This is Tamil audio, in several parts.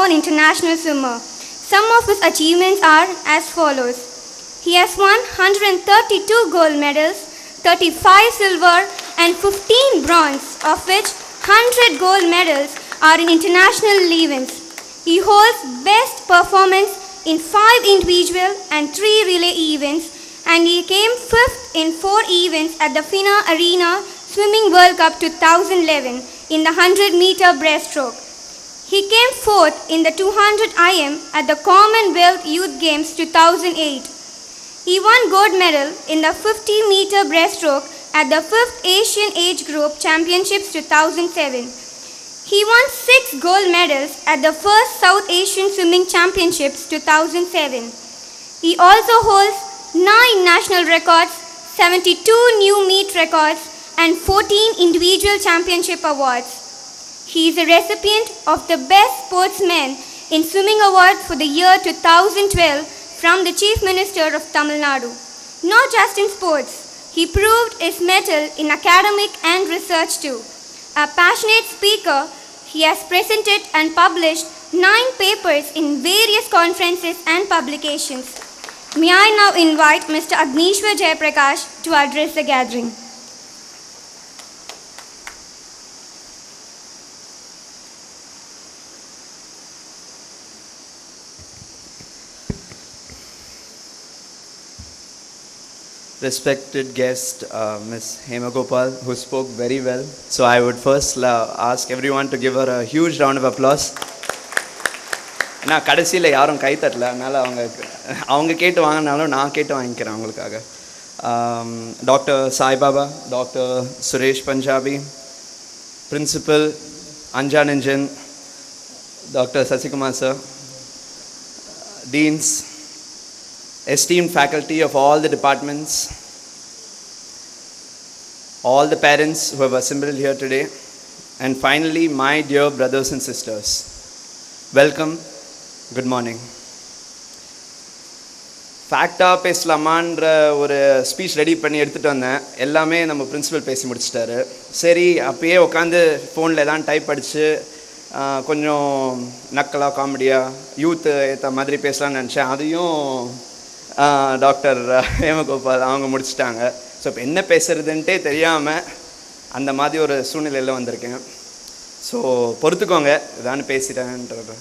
renowned international swimmer. Some of his achievements are as follows. He has won 132 gold medals, 35 silver and 15 bronze, of which 100 gold medals are in international events. He holds best performance in 5 individual and 3 relay events, and he came 5th in 4 events at the FINA Arena Swimming World Cup 2011 in the 100-meter breaststroke. He came 4th in the 200 IM at the Commonwealth Youth Games 2008. He won gold medal in the 50-meter breaststroke at the 5th Asian Age Group Championships 2007. He won 6 gold medals at the first South Asian Swimming Championships 2007. He also holds 9 national records, 72 new meet records, and 14 individual championship awards. He is a recipient of the Best Sportsman in Swimming Award for the year 2012 from the Chief Minister of Tamil Nadu. Not just in sports, he proved his mettle in academic and research too. A passionate speaker, he has presented and published 9 papers in various conferences and publications. May I now invite Mr. Agnishwar Jayaprakash to address the gathering. Respected guest, Ms. Hema Gopal, who spoke very well. So I would first ask everyone to give her a huge round of applause. நான் கடைசியில் யாரும் கை தட்டல, அதனால் அவங்க கேட்டு வாங்கினாலும் நான் கேட்டு வாங்கிக்கிறேன் அவங்களுக்காக. Doctor Saibaba, doctor Suresh Punjabi, principal Anjananjan, doctor Sasikumar sir, deans, esteemed faculty of all the departments, all the parents who have assembled here today, and finally my dear brothers and sisters, welcome, good morning. ஃபேக்டாக பேசலாமான்ற ஒரு ஸ்பீச் ரெடி பண்ணி எடுத்துகிட்டு வந்தேன். எல்லாமே நம்ம பிரின்சிபல் பேசி முடிச்சிட்டாரு. சரி, அப்பயே உட்காந்து ஃபோனில் தான் டைப் அடித்து கொஞ்சம் நக்கலாக காமெடியாக யூத்து ஏற்ற மாதிரி பேசலான்னு நினச்சேன். அதையும் டாக்டர் ஹேமகோபால் அவங்க முடிச்சிட்டாங்க. ஸோ இப்போ என்ன பேசுகிறதுன்ட்டே தெரியாமல் அந்த மாதிரி ஒரு சூழ்நிலையில் வந்திருக்கேன். So பொறுத்துக்கோங்க, இதான்னு பேசிட்டேன்றது.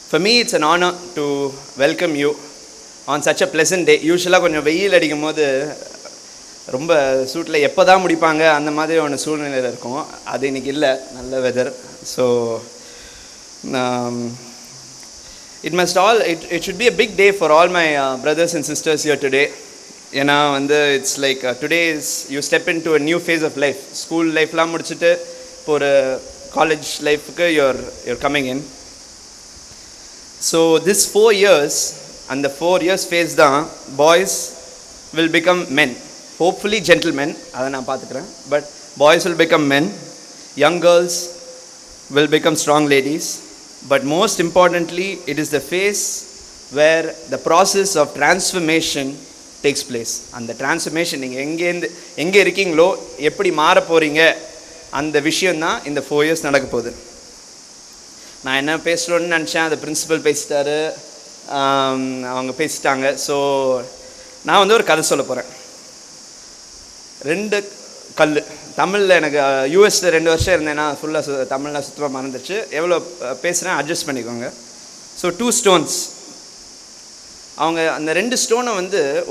For me it's an honor to welcome you on such a pleasant day. யூஸ்வலாக கொஞ்சம் வெயில் அடிக்கும் போது ரொம்ப சூட்டில் எப்போ தான் முடிப்பாங்க அந்த மாதிரி ஒன்று சூழ்நிலையில் இருக்கும். அது இன்றைக்கி இல்லை, நல்ல weather. So it should be a big day for all my brothers and sisters here today. ஏன்னா it's like today is you step into a new phase of life. School லைஃப்லாம் முடிச்சுட்டு இப்போ ஒரு காலேஜ் லைஃபுக்கு you're coming in. So this 4 years, and the 4 years phase தான் boys will become men, hopefully gentlemen, அதை நான் பார்த்துக்கிறேன். But boys will become men, young girls will become strong ladies. But most importantly, it is the phase where the process of transformation takes place. And the transformation, நீங்கள் எங்கே இருக்கீங்களோ எப்படி மாற போகிறீங்க அந்த விஷயந்தான் இந்த 4 years நடக்க போகுது. நான் என்ன பேசுகிறோன்னு நினச்சேன், அதை பிரின்சிபல் பேசிட்டாரு, அவங்க பேசிட்டாங்க. ஸோ நான் ஒரு கதை சொல்ல போகிறேன். 2 கல். தமிழில் எனக்கு யூஎஸில் 2 வருஷம் இருந்தேன்னா ஃபுல்லாக தமிழ்லாம் சுத்தமாக மறந்துச்சு. எவ்வளோ பேசுகிறேன் அட்ஜஸ்ட் பண்ணிக்கோங்க. So 2 stones. அவங்க அந்த 2 ஸ்டோனை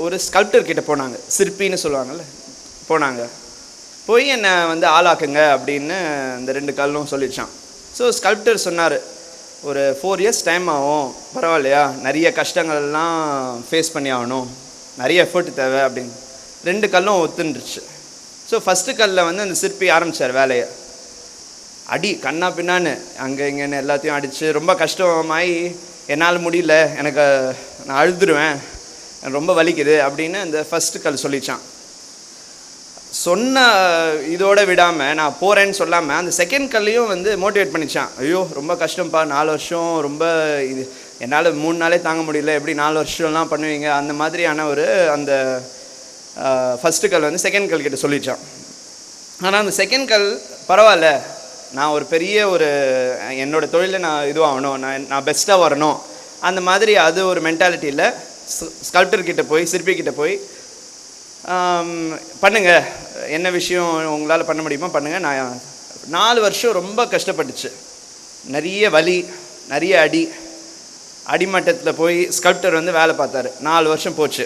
ஒரு ஸ்கல்ப்டர் கிட்ட போனாங்க, சிற்பின்னு சொல்லுவாங்கள்ல, போனாங்க. போய் என்னை ஆளாக்குங்க அப்படின்னு அந்த 2 கல்லும் சொல்லிடுச்சான். ஸோ ஸ்கல்ப்டர் சொன்னார், ஒரு 4 years டைம் ஆகும், பரவாயில்லையா, நிறைய கஷ்டங்கள்லாம் ஃபேஸ் பண்ணி ஆகணும், நிறைய எஃபர்ட் தேவை அப்படின்னு. 2 கல்லும் ஒத்துந்துருச்சு. ஸோ ஃபஸ்ட்டு கல்லில் அந்த சிற்பி ஆரம்பித்தார் வேலையை. அடி கண்ணா பின்னான்னு அங்கே இங்கேன்னு எல்லாத்தையும் அடித்து ரொம்ப கஷ்டமாகி என்னால் முடியல, எனக்கு நான் அழுதுருவேன், ரொம்ப வலிக்குது அப்படின்னு அந்த ஃபஸ்ட்டு கல் சொல்லிச்சான். சொன்ன இதோடு விடாமல் நான் போகிறேன்னு சொல்லாமல் அந்த செகண்ட் கல்லையும் மோட்டிவேட் பண்ணிச்சான். ஐயோ ரொம்ப கஷ்டம்ப்பா, 4 வருஷம் ரொம்ப இது என்னால் 3 நாளே தாங்க முடியல, எப்படி 4 வருஷம்லாம் பண்ணுவீங்க, அந்த மாதிரியான அந்த ஃபஸ்ட்டு கல் செகண்ட் கல் கிட்ட சொல்லிச்சான். ஆனால் அந்த செகண்ட் கல் பரவாயில்ல, நான் ஒரு பெரிய ஒரு என்னோட தொழிலில் நான் இதுவாகணும், நான் பெஸ்ட்டாக வரணும், அந்த மாதிரி அது ஒரு மென்டாலிட்டியில் ஸ்கல்ப்டர்கிட்ட போய் சிற்பிக்கிட்ட போய் பண்ணுங்கள், என்ன விஷயம் உங்களால் பண்ண முடியுமோ பண்ணுங்கள். நான் 4 வருஷம் ரொம்ப கஷ்டப்பட்டுச்சு, நிறைய வலி, நிறைய அடிமட்டத்தில் போய் ஸ்கல்ப்டர் வந்து வேலை பார்த்தாரு. 4 வருஷம் போச்சு.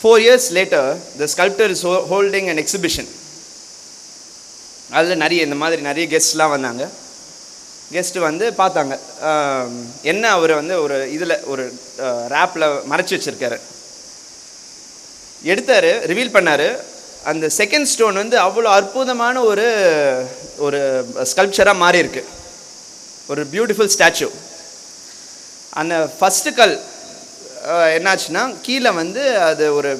4 years later the sculptor is holding an exhibition. அதில் இந்த மாதிரி நிறைய கெஸ்ட்லாம் வந்தாங்க. கெஸ்ட்டு வந்து பார்த்தாங்க என்ன அவர் வந்து ஒரு இதில் ஒரு ரேப்பில் மறைச்சி வச்சுருக்காரு. எடுத்தார், ரிவீல் பண்ணார். அந்த செகண்ட் ஸ்டோன் வந்து அவ்வளோ அற்புதமான ஒரு ஒரு ஸ்கல்ப்சராக மாறி இருக்கு, ஒரு பியூட்டிஃபுல் ஸ்டாச்சு. அந்த ஃபஸ்ட்டு கல் என்னாச்சுன்னா கீழே வந்து அது ஒரு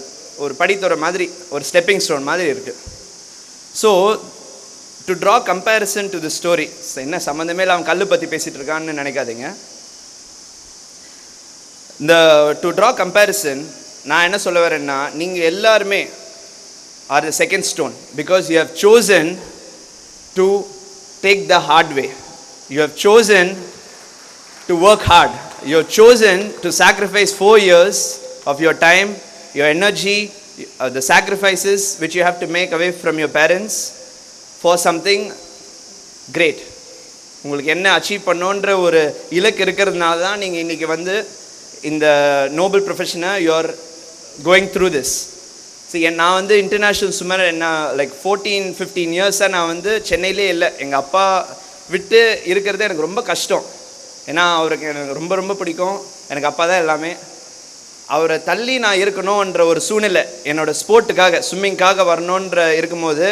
ஒரு படித்துற மாதிரி ஒரு ஸ்டெப்பிங் ஸ்டோன் மாதிரி இருக்குது. So to draw comparison to the story, என்ன சம்மந்தமே இல்லை அவன் கல் பற்றி பேசிகிட்டு இருக்கான்னு நினைக்காதீங்க. இந்த டு ட்ரா கம்பேரிசன் நான் என்ன சொல்ல வரேன்னா, நீங்கள் எல்லாருமே are the second stone because you have chosen to take the hard way. You have chosen to work hard. You have chosen to sacrifice 4 years of your time, your energy, the sacrifices which you have to make away from your parents for something great. உங்களுக்கு என்ன அச்சீவ் பண்ணணுன்ற ஒரு இலக்கு இருக்கிறதுனால தான் நீங்கள் இன்றைக்கி வந்து இந்த நோபல் ப்ரொஃபஷனை you are going through this. நான் வந்து இன்டர்நேஷ்னல் ஸ்விம்மர், என்ன லைக் 14-15 இயர்ஸாக நான் வந்து சென்னையிலே இல்லை. எங்கள் அப்பா விட்டு இருக்கிறது எனக்கு ரொம்ப கஷ்டம். ஏன்னா அவருக்கு எனக்கு ரொம்ப ரொம்ப பிடிக்கும், எனக்கு அப்பா தான் எல்லாமே. அவரை தள்ளி நான் இருக்கணுன்ற ஒரு சூழ்நிலை என்னோடய ஸ்போர்ட்டுக்காக ஸ்விம்மிங்காக வரணுன்ற இருக்கும்போது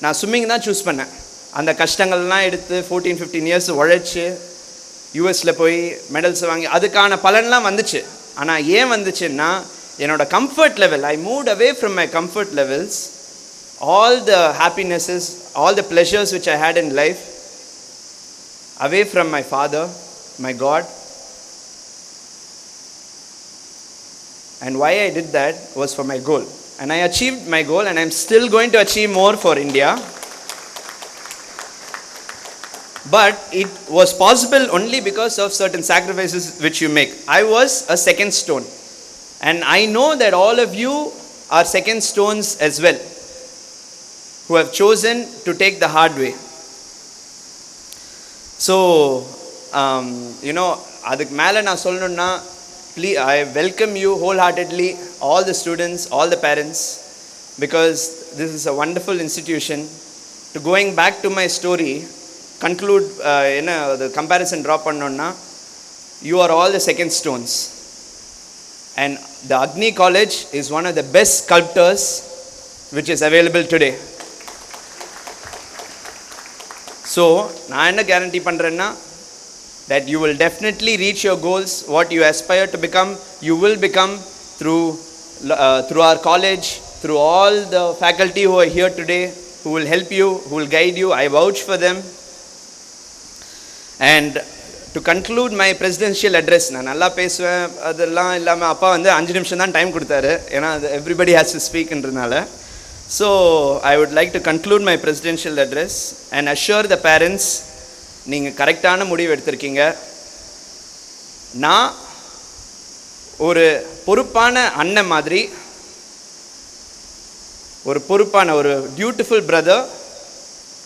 நான் ஸ்விம்மிங் தான் சூஸ் பண்ணேன். அந்த கஷ்டங்கள்லாம் எடுத்து 14-15 இயர்ஸ் உழைச்சி யூஎஸில் போய் மெடல்ஸ் வாங்கி அதுக்கான பலன்லாம் வந்துச்சு. ஆனால் ஏன் வந்துச்சுன்னா என்னோட comfort level, I moved away from my comfort levels, all the happinesses, all the pleasures which I had in life, away from my father, my God. And why I did that was for my goal. And I achieved my goal and I'm still going to achieve more for India. But it was possible only because of certain sacrifices which you make. I was a second stone. And I know that all of you are second stones as well, who have chosen to take the hard way. So, aduk mela na solnunna, please, I welcome you wholeheartedly, all the students, all the parents, because this is a wonderful institution. To going back to my story, conclude, the comparison drop pannonna, you are all the second stones. And the Agni College is one of the best sculptors which is available today. So, நான் என்ன guarantee பண்றேன்னா, that you will definitely reach your goals, what you aspire to become, you will become through our college, through all the faculty who are here today, who will help you, who will guide you. I vouch for them. And to conclude my presidential address, நான் நல்லா பேசுவேன், அதெல்லாம் இல்லாமல் அப்பா வந்து 5 நிமிஷம் தான் டைம் கொடுத்தாரு, ஏன்னா everybody has to speak என்றதுனால. So I would like to conclude my presidential address and assure the parents, நீங்கள் கரெக்டான முடிவு எடுத்திருக்கீங்க. நான் ஒரு பொறுப்பான அண்ணன் மாதிரி, ஒரு பொறுப்பான ஒரு dutiful brother,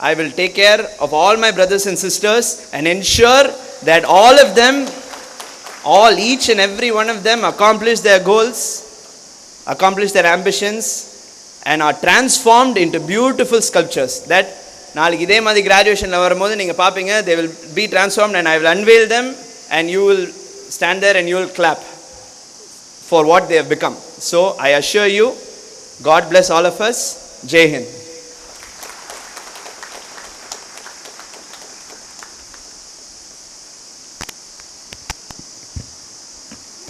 I will take care of all my brothers and sisters and ensure that all of them, each and every one of them accomplish their goals, accomplish their ambitions and are transformed into beautiful sculptures. That நாளைக்கு இதே மாதிரி கிராஜுவேஷனில் வரும்போது நீங்கள் பார்ப்பீங்க, they will be transformed and I will unveil them and you will stand there and you will clap for what they have become. So I assure you, God bless all of us. Jai Hind.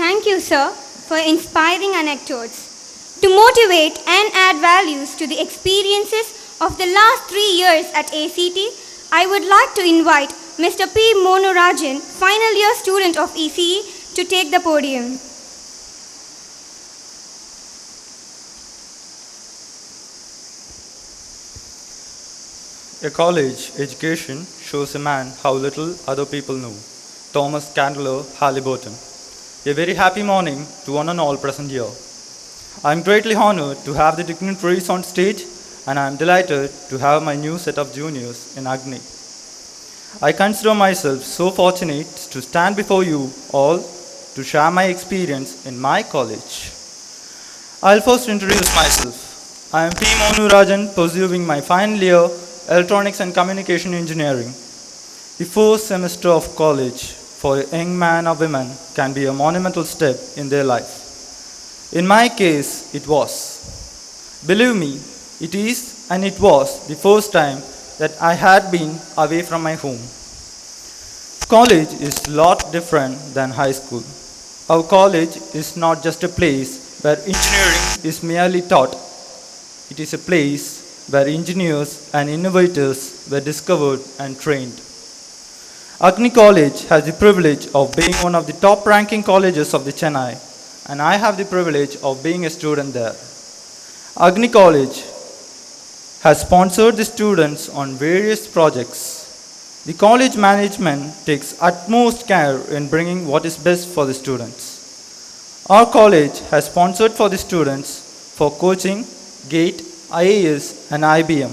Thank you, sir, for inspiring anecdotes. To motivate and add values to the experiences of the last 3 years at ACT, I would like to invite Mr. P. Monurajan, final year student of ECE, to take the podium. A college education shows a man how little other people know. Thomas Candler Halliburton. A very happy morning to one and all present here. I am greatly honored to have the dignitaries on stage, and I am delighted to have my new set of juniors in Agni. I consider myself so fortunate to stand before you all to share my experience in my college. I'll first introduce myself. I am P. Monu Rajan, pursuing my final year Electronics and Communication Engineering. The first semester of college for a young man or woman can be a monumental step in their life. In my case, it was. Believe me, it is and it was the first time that I had been away from my home. College is a lot different than high school. Our college is not just a place where engineering is merely taught. It is a place where engineers and innovators were discovered and trained. Agni College has the privilege of being one of the top ranking colleges of the Chennai, and I have the privilege of being a student there. Agni College has sponsored the students on various projects. The college management takes utmost care in bringing what is best for the students. Our college has sponsored for the students for coaching, GATE, IAS and IBM.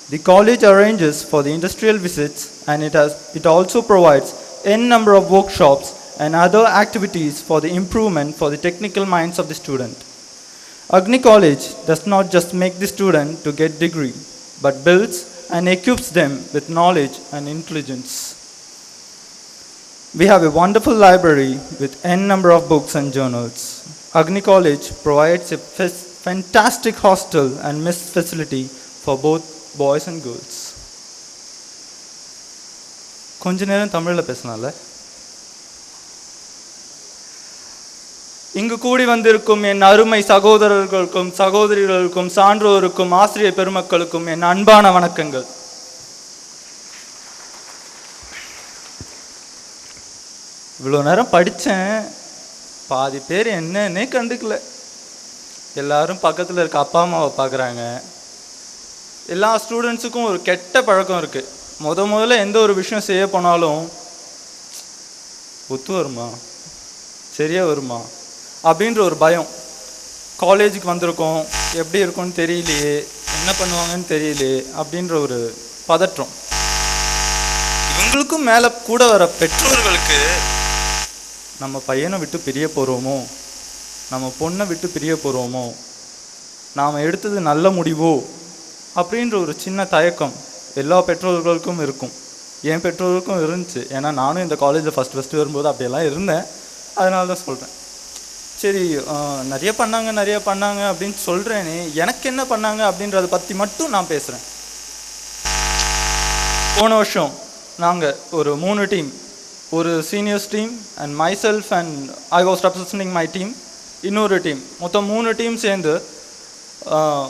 The college arranges for the industrial visits, and it also provides n number of workshops and other activities for the improvement for the technical minds of the student. Agni College does not just make the student to get degree, but builds and equips them with knowledge and intelligence. We have a wonderful library with n number of books and journals. Agni College provides a fantastic hostel and mess facility for both boys and girls. கொஞ்ச நேரம் தமிழில் பேசலாம்ல? இங்கு கூடி வந்திருக்கும் என் அருமை சகோதரர்களுக்கும் சகோதரிகளுக்கும் சான்றோருக்கும் ஆசிரியர் பெருமக்களுக்கும் என் அன்பான வணக்கங்கள். இவ்வளோ நேரம் படித்தேன், பாதி பேர் என்னன்னே கண்டுக்கல. எல்லாரும் பக்கத்தில் இருக்க அப்பா அம்மாவை பார்க்குறாங்க. எல்லா ஸ்டூடெண்ட்ஸுக்கும் ஒரு கெட்ட பழக்கம் இருக்குது. முதல்ல எந்த ஒரு விஷயம் செய்ய போனாலும் ஒத்து வருமா, சரியாக வருமா அப்படின்ற ஒரு பயம். காலேஜுக்கு வந்திருக்கோம், எப்படி இருக்கும்னு தெரியலையே, என்ன பண்ணுவாங்கன்னு தெரியலையே அப்படின்ற ஒரு பதற்றம். இவங்களுக்கும் மேலே கூட வர பெற்றோர்களுக்கு நம்ம பையனை விட்டு பிரிய போகிறோமோ, நம்ம பொண்ணை விட்டு பிரிய போகிறோமோ, நாம் எடுத்தது நல்ல முடிவோ அப்படின்ற ஒரு சின்ன தயக்கம் எல்லா பெற்றோர்களுக்கும் இருக்கும். என் பெற்றோருக்கும் இருந்துச்சு. ஏன்னா நானும் இந்த காலேஜில் ஃபஸ்ட்டு வரும்போது அப்படியெல்லாம் இருந்தேன். அதனால தான் சொல்கிறேன். சரி, நிறைய பண்ணாங்க அப்படின்னு சொல்கிறேனே, எனக்கு என்ன பண்ணாங்க அப்படின்றத பற்றி மட்டும் நான் பேசுகிறேன். போன வருஷம் நாங்கள் ஒரு 3 டீம், ஒரு seniors team and my self and I was representing my team, இன்னொரு டீம், மொத்தம் 3 டீம் சேர்ந்து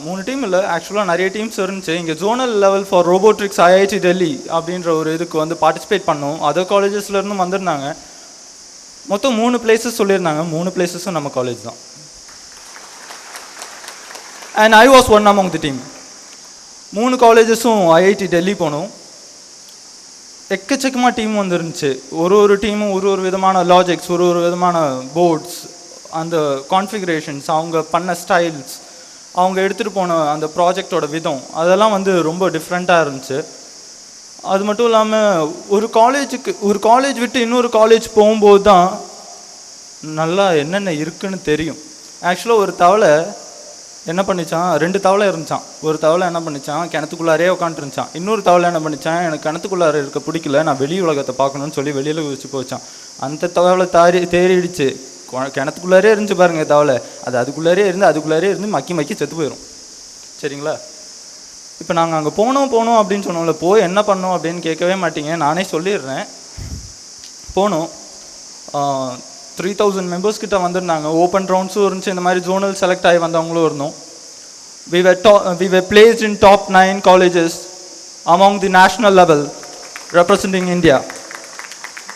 3 டீம் இல்லை, ஆக்சுவலாக நிறைய டீம்ஸ் இருந்துச்சு. இங்கே zonal level for robotics IIT Delhi அப்படின்ற ஒரு இதுக்கு வந்து பார்ட்டிசிபேட் பண்ணோம். அதர் காலேஜஸ்லேருந்தும் வந்திருந்தாங்க. மொத்தம் 3 பிளேசஸ் சொல்லியிருந்தாங்க. 3 பிளேசஸும் நம்ம காலேஜ் தான். And I was one among the team. 3 காலேஜஸும் IIT Delhi போனோம். எக்கச்சக்கமாக டீம் வந்துருந்துச்சு. ஒரு டீமும் ஒரு விதமான லாஜிக்ஸ், ஒரு விதமான போர்ட்ஸ், அந்த கான்ஃபிகரேஷன்ஸ், அவங்க பண்ண ஸ்டைல்ஸ், அவங்க எடுத்துகிட்டு போன அந்த ப்ராஜெக்டோட விதம், அதெல்லாம் வந்து ரொம்ப டிஃப்ரெண்ட்டாக இருந்துச்சு. அது மட்டும் இல்லாமல் ஒரு காலேஜ் விட்டு இன்னொரு காலேஜ் போகும்போது தான் நல்லா என்னென்ன இருக்குன்னு தெரியும். ஆக்சுவலாக ஒரு தவளை என்ன பண்ணிச்சான், 2 தவளை இருந்துச்சான். ஒரு தவளை என்ன பண்ணிச்சான், கிணத்துக்குள்ளாரே உட்காந்துருந்துச்சான். இன்னொரு தவளை என்ன பண்ணிச்சான், எனக்கு கிணத்துக்குள்ளார இருக்க பிடிக்கல, நான் வெளி உலகத்தை பார்க்கணுன்னு சொல்லி வெளியில் குதிச்சு போச்சான். அந்த தவளை தேறிடுச்சு. கிணத்துக்குள்ளாரே இருந்துச்சு பாருங்க தவளை, அதுக்குள்ளாரே இருந்து மக்கி செத்து போயிடும். சரிங்களா? இப்போ நாங்கள் அங்கே போனோம் அப்படின்னு சொன்னோம்ல, போய் என்ன பண்ணோம் அப்படின்னு கேட்கவே மாட்டீங்க, நானே சொல்லிடுறேன். போனோம், 3000 மெம்பர்ஸ் கிட்ட வந்திருந்தாங்க. ஓப்பன் ரவுண்ட்ஸும் இருந்துச்சு, இந்த மாதிரி ஜோனல் செலக்ட் ஆகி வந்தவங்களும் இருந்தோம். we were placed in top 9 colleges among the national level representing India.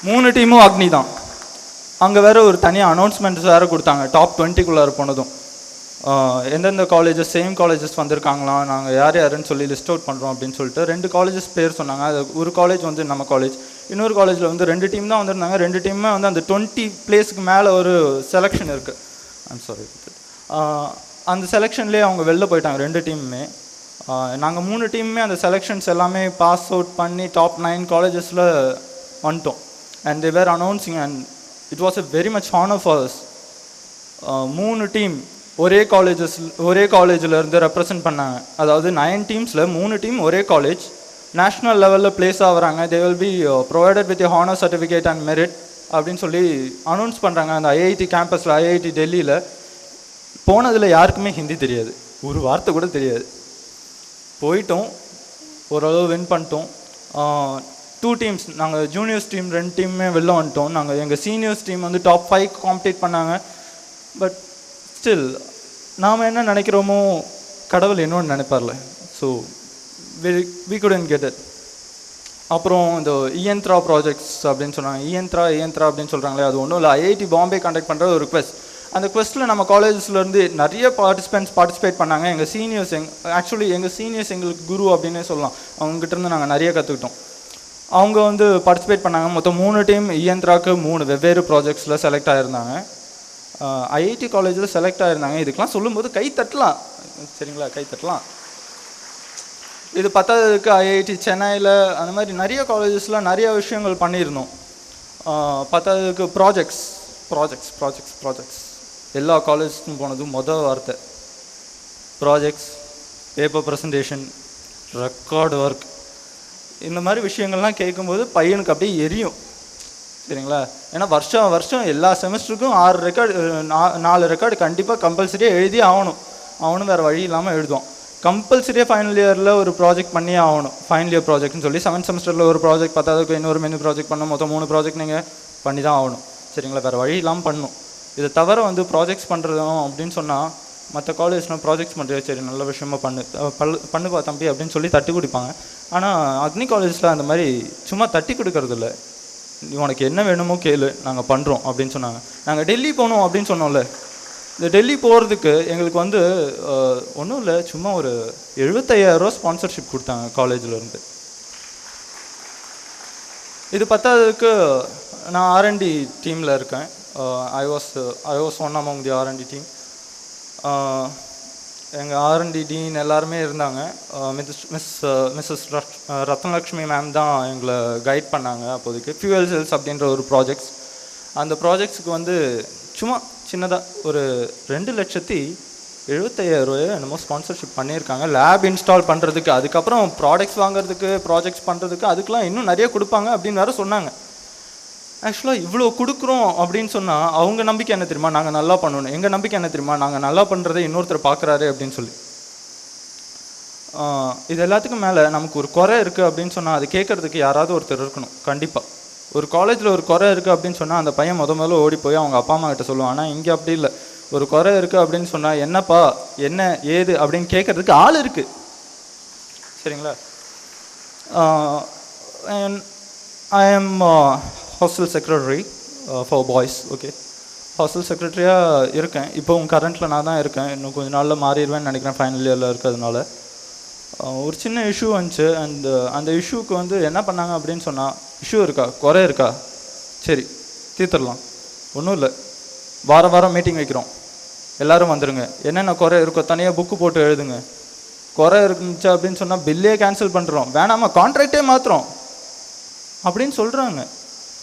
3 டீமும் அக்னி தான். அங்கே வேறு ஒரு தனியாக அனௌன்ஸ்மெண்ட்ஸ் வேறு கொடுத்தாங்க டாப் 20க்குள்ளார போனதும். எந்தெந்த காலேஜஸ் சேம் காலேஜஸ் வந்திருக்காங்களா, நாங்கள் யார் யாருன்னு சொல்லி லிஸ்ட் அவுட் பண்ணுறோம் அப்படின்னு சொல்லிட்டு 2 காலேஜஸ் பேர் சொன்னாங்க. அது ஒரு காலேஜ் வந்து நம்ம காலேஜ், இன்னொரு காலேஜில் வந்து 2 டீம் தான் வந்திருந்தாங்க. 2 டீமுமே வந்து அந்த 20 பிளேஸ்க்கு மேலே ஒரு செலெக்ஷன் இருக்குது. ஐம் சாரி, அந்த செலெக்ஷன்லேயே அவங்க வெளில போயிட்டாங்க 2 டீமுமே. நாங்கள் 3 டீமுமே அந்த செலெக்ஷன்ஸ் எல்லாமே பாஸ் அவுட் பண்ணி டாப் 9 காலேஜஸில் வந்துட்டோம். And they were announcing and it was a very much honour for us. 3 team ஒரே காலேஜில் இருந்து ரெப்ரசன்ட் பண்ணாங்க. அதாவது 9 டீம்ஸில் 3 டீம் ஒரே காலேஜ் நேஷ்னல் லெவலில் பிளேஸ் ஆகுறாங்க. They will be provided with honour certificate and merit அப்படின்னு சொல்லி அனௌன்ஸ் பண்ணுறாங்க. அந்த ஐஐடி கேம்பஸில், ஐஐடி டெல்லியில். போனதில் யாருக்குமே ஹிந்தி தெரியாது, ஒரு வார்த்தை கூட தெரியாது. போயிட்டோம், ஓரளவு வின் பண்ணிட்டோம். 2 டீம்ஸ், நாங்கள் ஜூனியர்ஸ் டீம் 2 டீமுமே வெளில வந்துட்டோம். நாங்கள் எங்கள் சீனியர்ஸ் டீம் வந்து டாப் 5 காம்பீட் பண்ணாங்க. பட் ஸ்டில் நாம் என்ன நினைக்கிறோமோ கடவுள் இன்னொன்று நினைப்பார்ல. So we couldn't get it. அப்புறம் இந்த இயந்த்ரா ப்ராஜெக்ட்ஸ் அப்படின்னு சொன்னாங்க. இயந்த்ரா அப்படின்னு சொல்கிறாங்களே, அது ஒன்றும் இல்லை, ஐஐடி பாம்பே கண்டக்ட் பண்ணுற ஒரு குவெஸ்ட். அந்த குவெஸ்ட்டில் நம்ம காலேஜஸ்லேருந்து நிறைய பார்ட்டிசிபேட் பண்ணாங்க. எங்கள் சீனியர்ஸ் ஆக்சுவலி எங்கள் சீனியர்ஸ் எங்களுக்கு குரு அப்படின்னே சொல்லலாம். அவங்ககிட்டருந்து நாங்கள் நிறைய கற்றுக்கிட்டோம். அவங்க வந்து பார்ட்டிசிபேட் பண்ணாங்க. மொத்தம் 3 டீம் இயந்த்ராக்கு 3 வெவ்வேறு ப்ராஜெக்ட்ஸில் செலக்ட் ஆகிருந்தாங்க. ஐஐடி காலேஜில் செலக்ட் ஆகிருந்தாங்க. இதுக்கெலாம் சொல்லும்போது கை தட்டலாம், சரிங்களா, கை தட்டலாம். இது பத்தாவதுக்கு ஐஐடி சென்னையில் அந்த மாதிரி நிறைய காலேஜஸில் நிறைய விஷயங்கள் பண்ணியிருந்தோம். பத்தாவதுக்கு ப்ராஜெக்ட்ஸ் எல்லா காலேஜுக்கும் போனது மொதல் வார்த்தை projects, paper presentation, record work. இந்த மாதிரி விஷயங்கள்லாம் கேட்கும்போது பையனுக்கு அப்படியே எரியும், சரிங்களா. ஏன்னா வருஷம் எல்லா செமஸ்டருக்கும் 4 ரெக்கார்டு கண்டிப்பாக கம்பல்சரியாக எழுதி ஆகணும். வேறு வழி இல்லாமல் எழுதுவோம். கம்பல்சரியாக ஃபைனல் இயரில் ஒரு ப்ராஜெக்ட் பண்ணியே ஆகணும். ஃபைனல் இயர் ப்ராஜெக்ட்னு சொல்லி 7th செமஸ்டரில் ஒரு ப்ராஜெக்ட், 10ஆவதுக்கு இன்னொரு மினி ப்ராஜெக்ட் பண்ணணும். மொத்தம் 3 ப்ராஜெக்ட் நீங்கள் பண்ணி தான் ஆகணும், சரிங்களா. வேறு வழி இல்லாமல் பண்ணணும். இதை தவிர வந்து ப்ராஜெக்ட்ஸ் பண்ணுறதும் அப்படின்னு சொன்னால் மற்ற காலேஜ்னால் ப்ராஜெக்ட்ஸ் பண்ணுறது சரி நல்ல விஷயமா பண்ணுப்பா தம்பி அப்படின்னு சொல்லி தட்டி கொடுப்பாங்க. ஆனால் அக்னி காலேஜஸில் அந்த மாதிரி சும்மா தட்டி கொடுக்கறதில்ல. உனக்கு என்ன வேணுமோ கேளு, நாங்கள் பண்ணுறோம் அப்படின்னு சொன்னாங்க. நாங்கள் டெல்லி போகணும் அப்படின்னு சொன்னோம்ல, இந்த டெல்லி போகிறதுக்கு எங்களுக்கு வந்து ஒன்றும் இல்லை, சும்மா ஒரு 75,000 ஸ்பான்சர்ஷிப் கொடுத்தாங்க காலேஜிலேருந்து. இது பத்தாவதுக்கு நான் R&D டீமில் இருக்கேன். I was one among the R&D team. எங்கள் R&D டீன் எல்லாருமே இருந்தாங்க. மிஸ்ஸஸ் ரத்னலக்ஷ்மி மேம் தான் எங்களை கைட் பண்ணாங்க. அப்போதைக்கு ஃபியூவல் செல்ஸ் அப்படின்ற ஒரு ப்ராஜெக்ட்ஸ். அந்த ப்ராஜெக்ட்ஸுக்கு வந்து சும்மா சின்னதாக ஒரு 2,75,000 என்னமோ ஸ்பான்சர்ஷிப் பண்ணியிருக்காங்க. லேப் இன்ஸ்டால் பண்ணுறதுக்கு, அதுக்கப்புறம் ப்ராடக்ட்ஸ் வாங்குறதுக்கு, ப்ராஜெக்ட்ஸ் பண்ணுறதுக்கு, அதுக்கெலாம் இன்னும் நிறைய கொடுப்பாங்க அப்படின்னு வேறு சொன்னாங்க. ஆக்சுவலாக இவ்வளோ கொடுக்குறோம் அப்படின்னு சொன்னால் அவங்க நம்பிக்கை என்ன தெரியுமா, நாங்கள் நல்லா பண்ணணும். எங்கள் நம்பிக்கை என்ன தெரியுமா, நாங்கள் நல்லா பண்ணுறதை இன்னொருத்தர் பார்க்குறாரு அப்படின்னு சொல்லி. இது எல்லாத்துக்கும் மேலே நமக்கு ஒரு குறை இருக்குது அப்படின்னு சொன்னால் அது கேட்குறதுக்கு யாராவது ஒருத்தர் இருக்கணும் கண்டிப்பாக. ஒரு காலேஜில் ஒரு குறை இருக்குது அப்படின்னு சொன்னால் அந்த பையன் முதல்ல ஓடி போய் அவங்க அப்பா அம்மா கிட்ட சொல்லுவான். ஆனால் இங்கே அப்படி இல்லை. ஒரு குறை இருக்குது அப்படின்னு சொன்னால் என்னப்பா என்ன ஏது அப்படின்னு கேட்குறதுக்கு ஆள் இருக்குது, சரிங்களா. I am hostel secretary for boys. Okay, hostel செக்ரட்டரியாக இருக்கேன். இப்போவும் கரண்ட்டில் நான் தான் இருக்கேன். இன்னும் கொஞ்சம் நாளில் மாறிடுவேன்னு நினைக்கிறேன், ஃபைனல் இயரில் இருக்கிறதுனால. ஒரு சின்ன இஷ்யூ வந்துச்சு. அண்ட் அந்த இஷ்யூக்கு வந்து என்ன பண்ணாங்க அப்படின்னு சொன்னால், இஷ்யூ இருக்கா, குறை இருக்கா, சரி தீர்த்துடலாம், ஒன்றும் இல்லை, வாரம் மீட்டிங் வைக்கிறோம், எல்லோரும் வந்துடுங்க, என்னென்ன குறை இருக்கோ தனியாக புக்கு போட்டு எழுதுங்க. குறை இருந்துச்சு அப்படின்னு சொன்னால் பில்லே கேன்சல் பண்ணுறோம், வேணாமா கான்ட்ராக்டே மாற்றுறோம் அப்படின்னு சொல்கிறாங்க.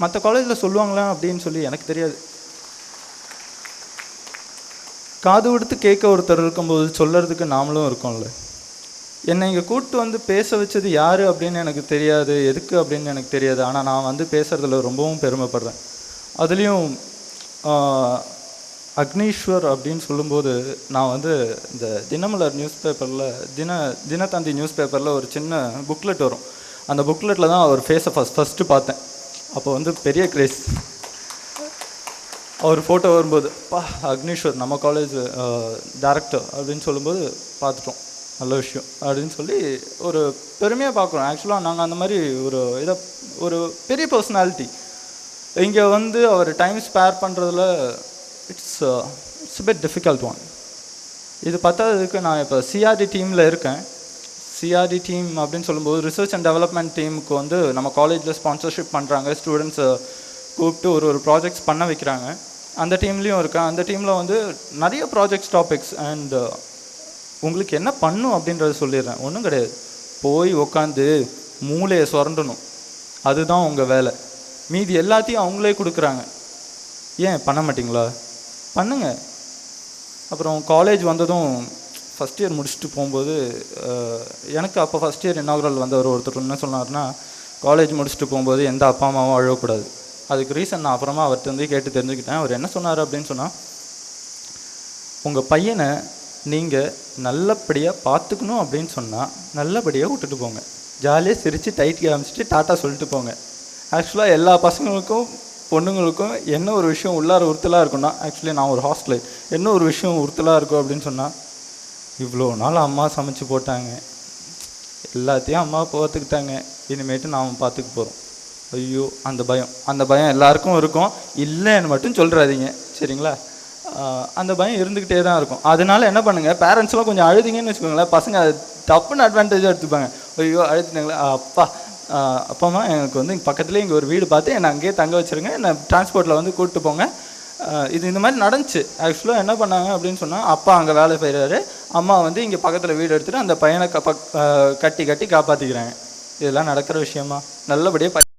மற்ற காலேஜில் சொல்லுவாங்களா அப்படின்னு சொல்லி எனக்கு தெரியாது. காது கொடுத்து கேட்க ஒருத்தர் இருக்கும்போது சொல்கிறதுக்கு நாமளும் இருக்கோம்ல. என்னை இங்கே கூப்பிட்டு வந்து பேச வச்சது யார் அப்படின்னு எனக்கு தெரியாது, எதுக்கு அப்படின்னு எனக்கு தெரியாது. ஆனால் நான் வந்து பேசுகிறதுல ரொம்பவும் பெருமைப்படுறேன். அதுலேயும் அக்னீஸ்வர் அப்படின்னு சொல்லும்போது நான் வந்து இந்த தினமலர் நியூஸ் பேப்பரில் தினத்தந்தி நியூஸ் பேப்பரில் ஒரு சின்ன புக்லெட் வரும். அந்த புக்லெட்டில் தான் அவர் ஃபேஸை ஃபஸ்ட்டு பார்த்தேன். அப்போ வந்து பெரிய கிரேஸ். அவர் ஃபோட்டோ வரும்போது அக்னீஸ்வர் நம்ம காலேஜ் டைரக்டர் அப்படின்னு சொல்லும்போது பார்த்துட்டோம், நல்ல விஷயம் அப்படின்னு சொல்லி ஒரு பெருமையாக பார்க்குறோம். ஆக்சுவலாக நாங்கள் அந்த மாதிரி ஒரு பெரிய பர்சனாலிட்டி இங்கே வந்து அவர் டைம் ஸ்பேர் பண்ணுறதுல இட்ஸ் பிட் டிஃபிகல்ட் ஒன். இது பத்தாததுக்கு நான் இப்போ சிஆர்டி டீமில் இருக்கேன். சிஆர்டி டீம் அப்படின்னு சொல்லும்போது ரிசர்ச் அண்ட் டெவலப்மெண்ட் டீமுக்கு வந்து நம்ம காலேஜில் ஸ்பான்சர்ஷிப் பண்ணுறாங்க. ஸ்டூடெண்ட்ஸை கூப்பிட்டு ஒரு ப்ராஜெக்ட்ஸ் பண்ண வைக்கிறாங்க. அந்த டீம்லேயும் இருக்கேன். அந்த டீமில் வந்து நிறைய ப்ராஜெக்ட்ஸ் டாபிக்ஸ் அண்ட் உங்களுக்கு என்ன பண்ணும் அப்படின்றத சொல்லிடுறேன். ஒன்றும் கிடையாது, போய் உக்காந்து மூளையை சுரண்டணும், அதுதான் உங்கள் வேலை. மீதி எல்லாத்தையும் அவங்களே கொடுக்குறாங்க. ஏன் பண்ண மாட்டிங்களா? பண்ணுங்க. அப்புறம் காலேஜ் வந்ததும் ஃபஸ்ட் இயர் முடிச்சுட்டு போகும்போது எனக்கு அப்போ ஃபஸ்ட் இயர் இன்னாகுரல் வந்தவர் ஒருத்தர் என்ன சொன்னார்னா, காலேஜ் முடிச்சுட்டு போகும்போது எந்த அப்பா அம்மாவும் அழகக்கூடாது. அதுக்கு ரீசன் நான் அப்புறமா அவர்கிட்ட வந்து கேட்டு தெரிஞ்சுக்கிட்டேன். அவர் என்ன சொன்னார் அப்படின்னு சொன்னால், உங்கள் பையனை நீங்கள் நல்லபடியாக பார்த்துக்கணும் அப்படின்னு சொன்னால் நல்லபடியாக விட்டுட்டு போங்க. ஜாலியாக சிரித்து டைட் காமிச்சிட்டு டாட்டா சொல்லிட்டு போங்க. ஆக்சுவலாக எல்லா பசங்களுக்கும் பொண்ணுங்களுக்கும் என்ன ஒரு விஷயம் உள்ளார உறுத்தலாக இருக்குன்னா, ஆக்சுவலி நான் ஒரு ஹாஸ்டல், என்ன ஒரு விஷயம் உறுத்தலாக இருக்கும் அப்படின்னு சொன்னால், இவ்வளோ நாள் அம்மா சமைச்சு போட்டாங்க, எல்லாத்தையும் அம்மா பார்த்துக்கிட்டாங்க, இனிமேட்டு நாம் பார்த்துக்க போகிறோம். ஐயோ அந்த பயம் எல்லாருக்கும் இருக்கும். இல்லைன்னு மட்டும் சொல்கிறாதீங்க, சரிங்களா? அந்த பயம் இருந்துக்கிட்டே தான் இருக்கும். அதனால என்ன பண்ணுங்கள், பேரண்ட்ஸ்லாம் கொஞ்சம் அழுதிங்கன்னு வச்சுக்கோங்களேன், பசங்க அது தப்புன்னு அட்வான்டேஜாக எடுத்துப்பாங்க. ஐயோ அழுத்தினாங்களா, அப்பா அம்மா எனக்கு வந்து பக்கத்துலேயே இங்கே ஒரு வீடு பார்த்து என்னை அங்கேயே தங்க வச்சுருங்க, என்னை டிரான்ஸ்போர்ட்டில் வந்து கூப்பிட்டு போங்க. இந்த மாதிரி நடந்துச்சு. ஆக்சுவலாக என்ன பண்ணாங்க அப்படின்னு சொன்னால், அப்பா அங்கே வேலை செய்கிறாரு, அம்மா வந்து இங்கே பக்கத்தில் வீடு எடுத்துகிட்டு அந்த பையனை கட்டி காப்பாற்றிக்கிறாங்க. இதெல்லாம் நடக்கிற விஷயமா? நல்லபடியாக